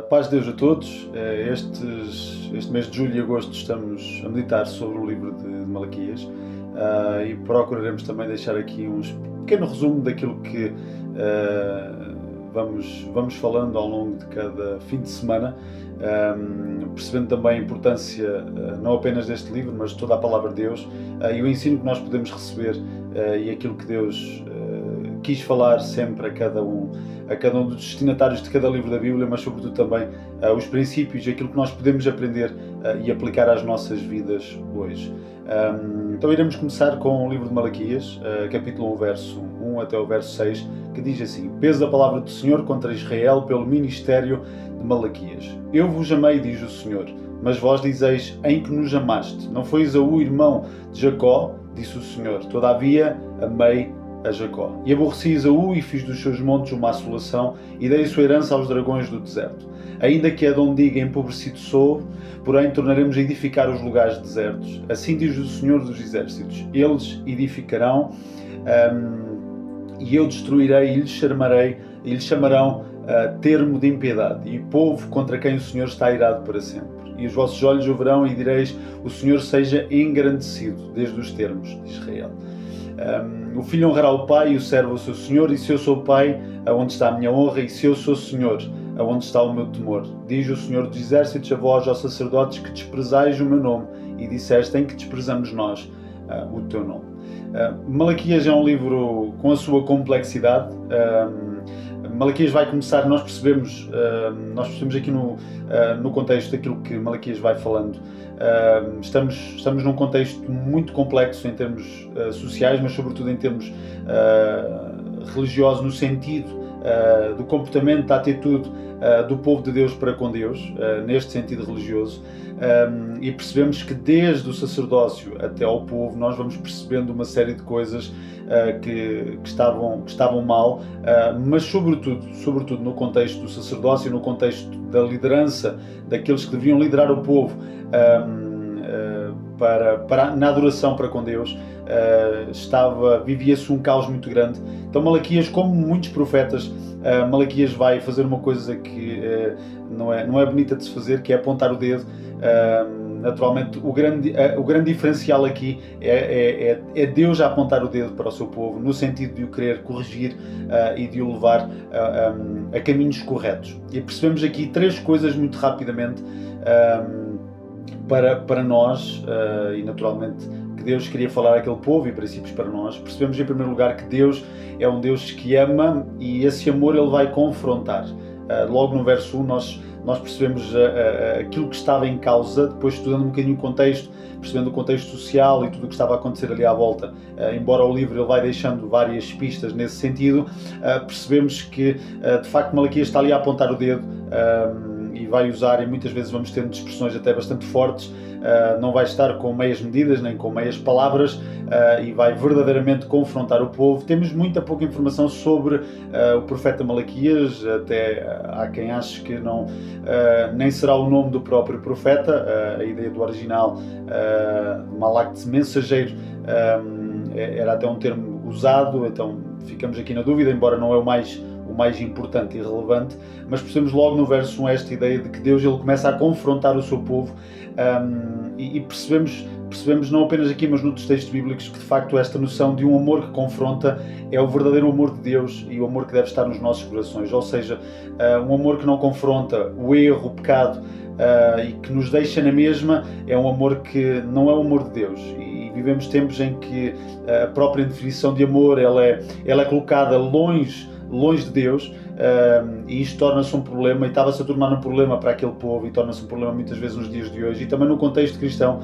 Paz de Deus a todos. Este mês de julho e agosto estamos a meditar sobre o livro de Malaquias e procuraremos também deixar aqui um pequeno resumo daquilo que vamos falando ao longo de cada fim de semana, percebendo também a importância não apenas deste livro, mas de toda a palavra de Deus e o ensino que nós podemos receber e aquilo que Deus quis falar sempre a cada um dos destinatários de cada livro da Bíblia, mas sobretudo também os princípios e aquilo que nós podemos aprender e aplicar às nossas vidas hoje. Então iremos começar com o livro de Malaquias, capítulo 1, verso 1 até o verso 6, que diz assim: Peso da palavra do Senhor contra Israel pelo ministério de Malaquias. Eu vos amei, diz o Senhor, mas vós dizeis: em que nos amaste? Não foi Esaú, irmão de Jacó? Disse o Senhor. Todavia amei a Jacó. E aborreci Esaú e fiz dos seus montes uma assolação e dei a sua herança aos dragões do deserto. Ainda que Edom diga: empobrecido sou, porém tornaremos a edificar os lugares desertos. Assim diz o Senhor dos Exércitos: eles edificarão e eu destruirei e lhes chamarão termo de impiedade e povo contra quem o Senhor está irado para sempre. E os vossos olhos o verão e direis: o Senhor seja engrandecido desde os termos de Israel. O filho honrará o pai e o servo o seu senhor, e se eu sou pai, aonde está a minha honra? E se eu sou senhor, aonde está o meu temor? Diz o Senhor dos Exércitos a vós, ó sacerdotes, que desprezais o meu nome, e disseste: em que desprezamos nós o teu nome. Malaquias é um livro com a sua complexidade. Malaquias vai começar, nós percebemos aqui no contexto daquilo que Malaquias vai falando. Estamos num contexto muito complexo em termos sociais, mas sobretudo em termos religiosos, no sentido do comportamento, da atitude do povo de Deus para com Deus, neste sentido religioso. E percebemos que desde o sacerdócio até ao povo nós vamos percebendo uma série de coisas que estavam mal, mas sobretudo no contexto do sacerdócio, no contexto da liderança, daqueles que deviam liderar o povo na adoração para com Deus, vivia-se um caos muito grande. Então Malaquias, como muitos profetas, Malaquias vai fazer uma coisa que não é bonita de se fazer, que é apontar o dedo. Naturalmente, o grande diferencial aqui é Deus a apontar o dedo para o seu povo, no sentido de o querer corrigir e de o levar a caminhos corretos. E percebemos aqui três coisas muito rapidamente para nós, e naturalmente que Deus queria falar àquele povo e princípios para nós. Percebemos em primeiro lugar que Deus é um Deus que ama, e esse amor ele vai confrontar. Logo no verso 1 nós percebemos aquilo que estava em causa, depois estudando um bocadinho o contexto, percebendo o contexto social e tudo o que estava a acontecer ali à volta. Embora o livro ele vai deixando várias pistas nesse sentido, percebemos que de facto Malaquias está ali a apontar o dedo e vai usar, e muitas vezes vamos tendo expressões até bastante fortes, não vai estar com meias medidas nem com meias palavras, e vai verdadeiramente confrontar o povo. Temos muita pouca informação sobre o profeta Malaquias, até há quem ache que nem será o nome do próprio profeta. A ideia do original, Malak, mensageiro, era até um termo usado, então ficamos aqui na dúvida, embora não é o mais importante e relevante, mas percebemos logo no verso 1 esta ideia de que Deus ele começa a confrontar o seu povo, e percebemos não apenas aqui, mas noutros textos bíblicos, que de facto esta noção de um amor que confronta é o verdadeiro amor de Deus e o amor que deve estar nos nossos corações, ou seja, um amor que não confronta o erro, o pecado, e que nos deixa na mesma, é um amor que não é o amor de Deus. E vivemos tempos em que a própria definição de amor ela é colocada longe de Deus, e isto torna-se um problema, e estava-se a tornar um problema para aquele povo, e torna-se um problema muitas vezes nos dias de hoje, e também no contexto cristão.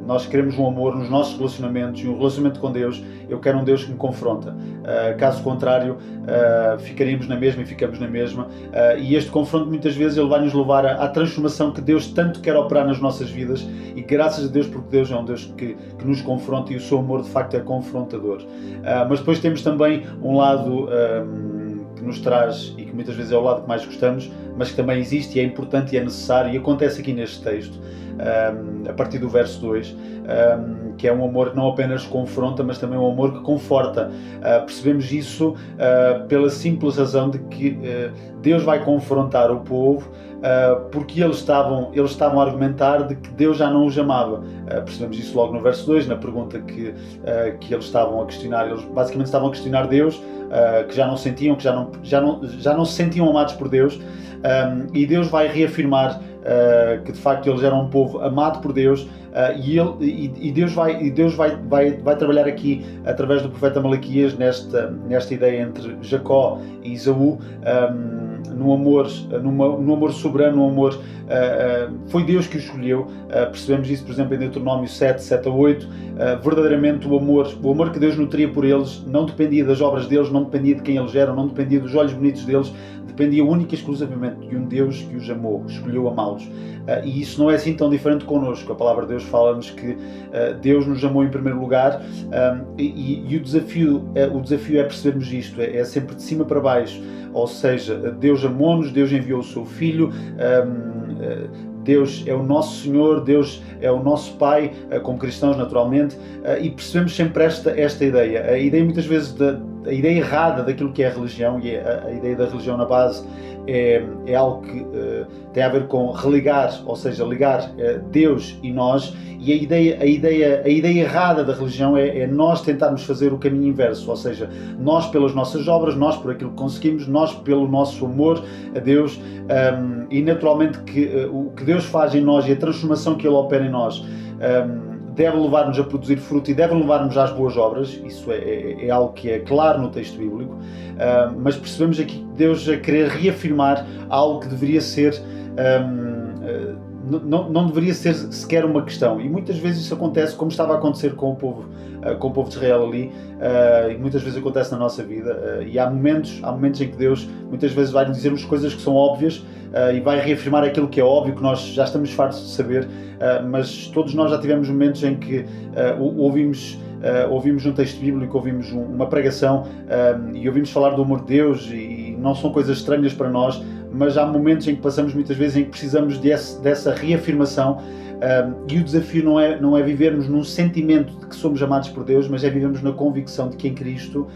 Nós queremos um amor nos nossos relacionamentos, e um relacionamento com Deus. Eu quero um Deus que me confronta, caso contrário ficaríamos na mesma e ficamos na mesma, e este confronto muitas vezes ele vai nos levar à transformação que Deus tanto quer operar nas nossas vidas, e graças a Deus, porque Deus é um Deus que nos confronta, e o seu amor de facto é confrontador. Mas depois temos também um lado que nos traz, e que muitas vezes é o lado que mais gostamos, mas que também existe e é importante e é necessário, e acontece aqui neste texto, a partir do verso 2, que é um amor que não apenas confronta, mas também um amor que conforta. Percebemos isso pela simples razão de que Deus vai confrontar o povo porque eles estavam a argumentar de que Deus já não os amava. Percebemos isso logo no verso 2, na pergunta que eles estavam a questionar. Eles basicamente estavam a questionar Deus, que já não sentiam, que já não se sentiam amados por Deus, e Deus vai reafirmar que de facto eles eram um povo amado por Deus, e Deus vai trabalhar aqui através do profeta Malaquias nesta ideia entre Jacó e Esaú, num amor soberano, num amor, foi Deus que o escolheu. Percebemos isso, por exemplo, em Deuteronômio 7-8, verdadeiramente o amor que Deus nutria por eles não dependia das obras deles, não dependia de quem eles eram, não dependia dos olhos bonitos deles, dependia única e exclusivamente de um Deus que os amou, escolheu amá-los. E isso não é assim tão diferente connosco. A palavra de Deus fala-nos que Deus nos amou em primeiro lugar, e o desafio é percebermos isto, é sempre de cima para baixo. Ou seja, Deus amou-nos, Deus enviou o seu Filho, Deus é o nosso Senhor, Deus é o nosso Pai, como cristãos naturalmente, e percebemos sempre esta ideia. A ideia muitas vezes, a ideia errada daquilo que é a religião, e a ideia da religião na base é algo que tem a ver com religar, ou seja, ligar Deus e nós, e a ideia errada da religião é nós tentarmos fazer o caminho inverso, ou seja, nós pelas nossas obras, nós por aquilo que conseguimos, nós pelo nosso amor a Deus, e naturalmente o que Deus faz em nós e a transformação que Ele opera em nós deve levar-nos a produzir fruto e deve levar-nos às boas obras. Isso é algo que é claro no texto bíblico, mas percebemos aqui Deus a querer reafirmar algo que deveria ser, não deveria ser sequer uma questão, e muitas vezes isso acontece, como estava a acontecer com o povo de Israel ali, e muitas vezes acontece na nossa vida, e há momentos em que Deus muitas vezes vai nos dizer-nos coisas que são óbvias, e vai reafirmar aquilo que é óbvio, que nós já estamos fartos de saber, mas todos nós já tivemos momentos em que ouvimos um texto bíblico, ouvimos uma pregação, e ouvimos falar do amor de Deus, e não são coisas estranhas para nós, mas há momentos em que passamos muitas vezes em que precisamos dessa reafirmação, e o desafio não é vivermos num sentimento de que somos amados por Deus, mas é vivermos na convicção de que em Cristo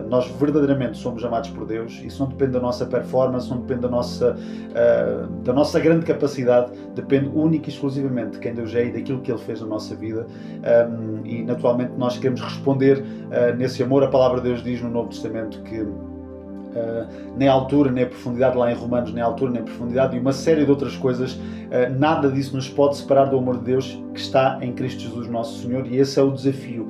nós verdadeiramente somos amados por Deus. Isso não depende da nossa performance, não depende da nossa grande capacidade, depende única e exclusivamente de quem Deus é e daquilo que Ele fez na nossa vida, e naturalmente nós queremos responder nesse amor. A palavra de Deus diz no Novo Testamento que nem a altura, nem a profundidade, lá em Romanos, nem a altura, nem a profundidade e uma série de outras coisas, nada disso nos pode separar do amor de Deus que está em Cristo Jesus nosso Senhor, e esse é o desafio.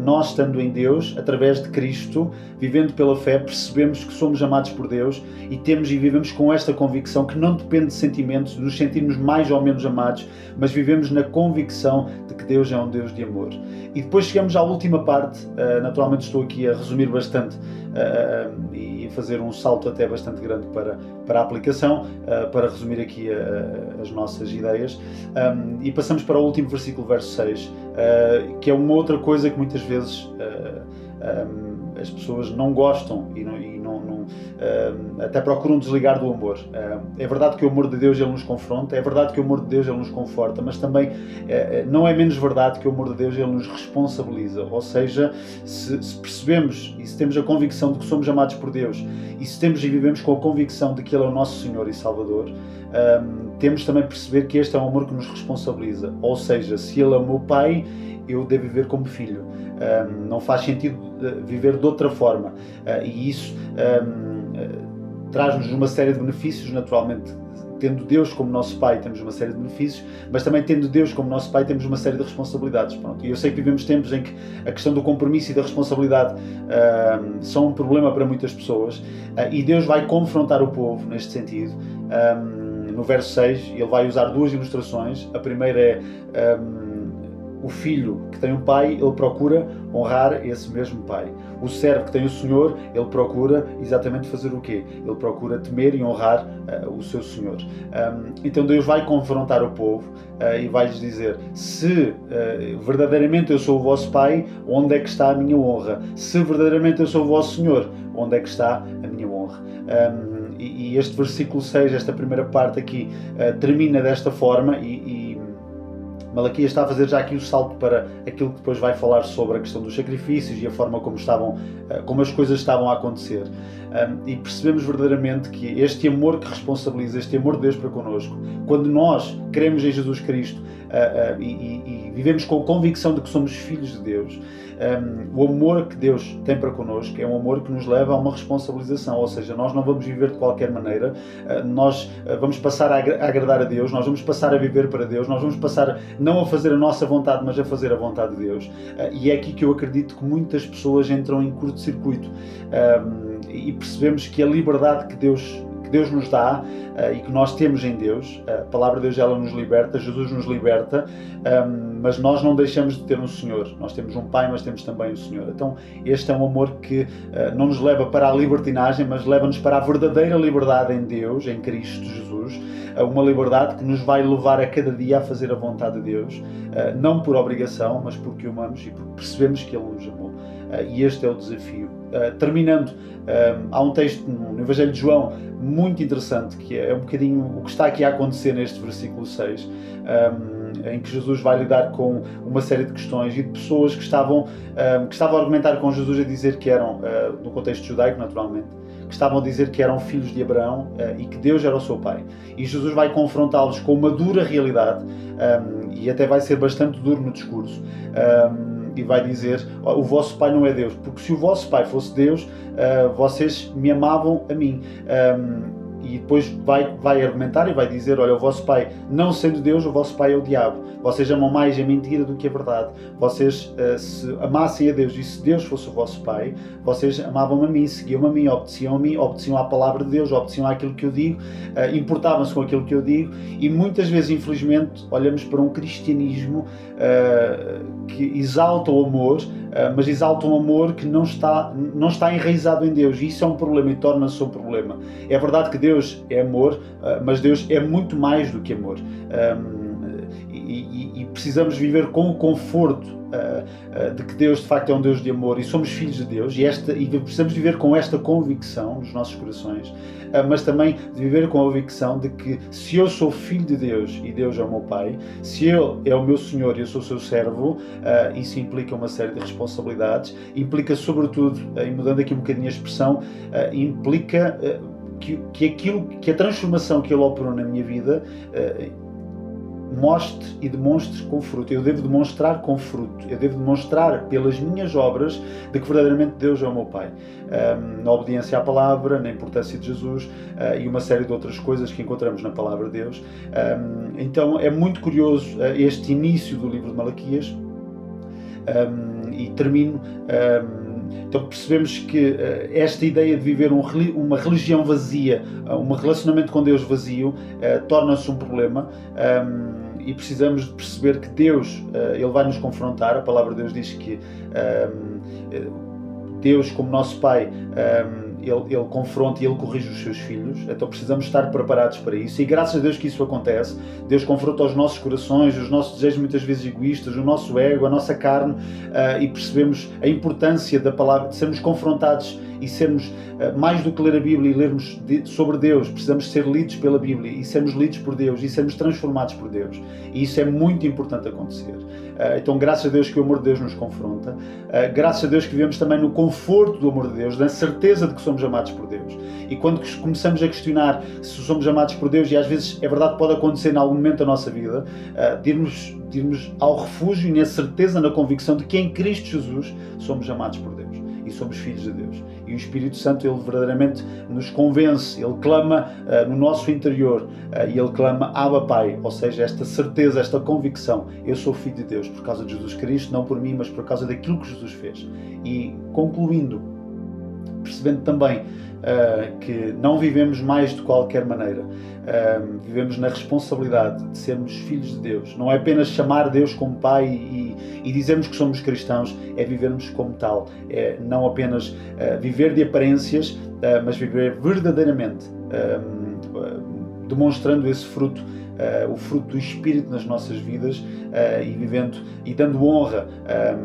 Nós estando em Deus, através de Cristo, vivendo pela fé, percebemos que somos amados por Deus e vivemos com esta convicção que não depende de sentimentos, de nos sentirmos mais ou menos amados, mas vivemos na convicção de que Deus é um Deus de amor. E depois chegamos à última parte. Naturalmente estou aqui a resumir bastante e fazer um salto até bastante grande para a aplicação, para resumir aqui as nossas ideias, e passamos para o último versículo, verso 6, que é uma outra coisa que muitas vezes as pessoas não gostam e até procuram desligar do amor. É verdade que o amor de Deus Ele nos confronta, é verdade que o amor de Deus Ele nos conforta, mas também não é menos verdade que o amor de Deus Ele nos responsabiliza. Ou seja, se percebemos e se temos a convicção de que somos amados por Deus, e se temos e vivemos com a convicção de que Ele é o nosso Senhor e Salvador, temos também perceber que este é um amor que nos responsabiliza. Ou seja, se Ele é o meu Pai, eu devo viver como filho. Não faz sentido viver de outra forma, e isso traz-nos uma série de benefícios. Naturalmente, tendo Deus como nosso Pai, temos uma série de benefícios, mas também tendo Deus como nosso Pai, temos uma série de responsabilidades. Pronto. E eu sei que vivemos tempos em que a questão do compromisso e da responsabilidade são um problema para muitas pessoas, e Deus vai confrontar o povo neste sentido. No verso 6, Ele vai usar duas ilustrações. A primeira é o filho que tem um pai, ele procura honrar esse mesmo pai. O servo que tem o senhor, ele procura exatamente fazer o quê? Ele procura temer e honrar o seu senhor. Então Deus vai confrontar o povo e vai-lhes dizer: se verdadeiramente eu sou o vosso pai, onde é que está a minha honra? Se verdadeiramente eu sou o vosso senhor, onde é que está a minha honra? E este versículo 6, esta primeira parte aqui, termina desta forma, e Malaquias está a fazer já aqui o salto para aquilo que depois vai falar sobre a questão dos sacrifícios e a forma como as coisas estavam a acontecer. E percebemos verdadeiramente que este amor que responsabiliza, este amor de Deus para connosco, quando nós cremos em Jesus Cristo e vivemos com a convicção de que somos filhos de Deus, o amor que Deus tem para connosco é um amor que nos leva a uma responsabilização, ou seja, nós não vamos viver de qualquer maneira, nós vamos passar a agradar a Deus, nós vamos passar a viver para Deus, nós vamos passar não a fazer a nossa vontade, mas a fazer a vontade de Deus. E é aqui que eu acredito que muitas pessoas entram em curto-circuito e percebemos que a liberdade que Deus nos dá e que nós temos em Deus, a palavra de Deus ela nos liberta, Jesus nos liberta, mas nós não deixamos de ter um Senhor. Nós temos um Pai, mas temos também o Senhor. Então este é um amor que não nos leva para a libertinagem, mas leva-nos para a verdadeira liberdade em Deus, em Cristo Jesus, uma liberdade que nos vai levar a cada dia a fazer a vontade de Deus, não por obrigação, mas porque o amamos e porque percebemos que Ele nos amou. E este é o desafio. Terminando, há um texto no Evangelho de João muito interessante, que é um bocadinho o que está aqui a acontecer neste versículo 6, em que Jesus vai lidar com uma série de questões e de pessoas que estavam a argumentar com Jesus, a dizer que eram, no contexto judaico naturalmente, que estavam a dizer que eram filhos de Abraão e que Deus era o seu pai. E Jesus vai confrontá-los com uma dura realidade e até vai ser bastante duro no discurso. E vai dizer, o vosso pai não é Deus, porque se o vosso pai fosse Deus, vocês me amavam a mim. E depois vai argumentar e vai dizer, olha, o vosso pai, não sendo Deus, o vosso pai é o diabo. Vocês amam mais a mentira do que a verdade. Vocês, se amassem a Deus e se Deus fosse o vosso pai, vocês amavam a mim, seguiam a mim, obedeciam à palavra de Deus, obedeciam àquilo que eu digo, importavam-se com aquilo que eu digo. E muitas vezes, infelizmente, olhamos para um cristianismo que exalta o amor, mas exalta um amor que não está enraizado em Deus, e isso é um problema e torna-se um problema. É verdade que Deus é amor, mas Deus é muito mais do que amor, e precisamos viver com o conforto de que Deus de facto é um Deus de amor e somos filhos de Deus, e precisamos viver com esta convicção nos nossos corações, mas também de viver com a convicção de que se eu sou filho de Deus e Deus é o meu Pai, se Ele é o meu Senhor e eu sou o seu servo, isso implica uma série de responsabilidades, implica sobretudo, e mudando aqui um bocadinho a expressão, implica que a transformação que Ele operou na minha vida mostre e demonstre com fruto. Eu devo demonstrar com fruto, eu devo demonstrar pelas minhas obras de que verdadeiramente Deus é o meu Pai, na obediência à palavra, na importância de Jesus e uma série de outras coisas que encontramos na palavra de Deus. Então é muito curioso este início do livro de Malaquias, e termino. Então percebemos que esta ideia de viver uma religião vazia, um relacionamento com Deus vazio, torna-se um problema, e precisamos de perceber que Deus, Ele vai nos confrontar. A palavra de Deus diz que Deus, como nosso Pai, Ele confronta e Ele corrige os seus filhos, então precisamos estar preparados para isso, e graças a Deus que isso acontece. Deus confronta os nossos corações, os nossos desejos muitas vezes egoístas, o nosso ego, a nossa carne, e percebemos a importância da palavra, de sermos confrontados e sermos, mais do que ler a Bíblia e lermos sobre Deus, precisamos ser lidos pela Bíblia e sermos lidos por Deus e sermos transformados por Deus, e isso é muito importante acontecer. Então graças a Deus que o amor de Deus nos confronta, graças a Deus que vivemos também no conforto do amor de Deus, na certeza de que somos amados por Deus. E quando começamos a questionar se somos amados por Deus, e às vezes é verdade, pode acontecer em algum momento da nossa vida, de irmos ao refúgio e na certeza, na convicção de que em Cristo Jesus somos amados por Deus e somos filhos de Deus. E o Espírito Santo, Ele verdadeiramente nos convence, Ele clama no nosso interior, e Ele clama Abba Pai, ou seja, esta certeza, esta convicção, eu sou filho de Deus por causa de Jesus Cristo, não por mim, mas por causa daquilo que Jesus fez. E concluindo, percebendo também que não vivemos mais de qualquer maneira, vivemos na responsabilidade de sermos filhos de Deus. Não é apenas chamar Deus como Pai e dizermos que somos cristãos, é vivermos como tal, é não apenas viver de aparências, mas viver verdadeiramente, demonstrando esse fruto o fruto do Espírito nas nossas vidas e vivendo e dando honra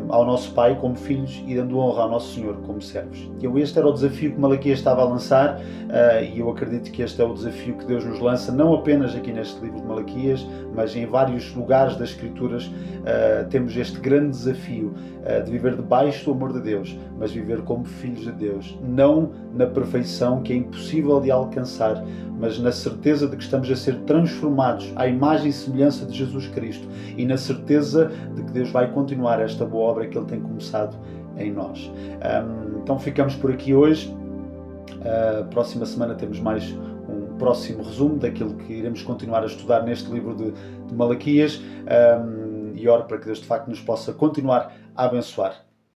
ao nosso Pai como filhos e dando honra ao nosso Senhor como servos. Este era o desafio que Malaquias estava a lançar e eu acredito que este é o desafio que Deus nos lança, não apenas aqui neste livro de Malaquias, mas em vários lugares das Escrituras temos este grande desafio de viver debaixo do amor de Deus, mas viver como filhos de Deus, não na perfeição que é impossível de alcançar, mas na certeza de que estamos a ser transformados à imagem e semelhança de Jesus Cristo e na certeza de que Deus vai continuar esta boa obra que Ele tem começado em nós. Então ficamos por aqui hoje. Próxima semana temos mais um próximo resumo daquilo que iremos continuar a estudar neste livro de Malaquias, e oro para que Deus de facto nos possa continuar a abençoar.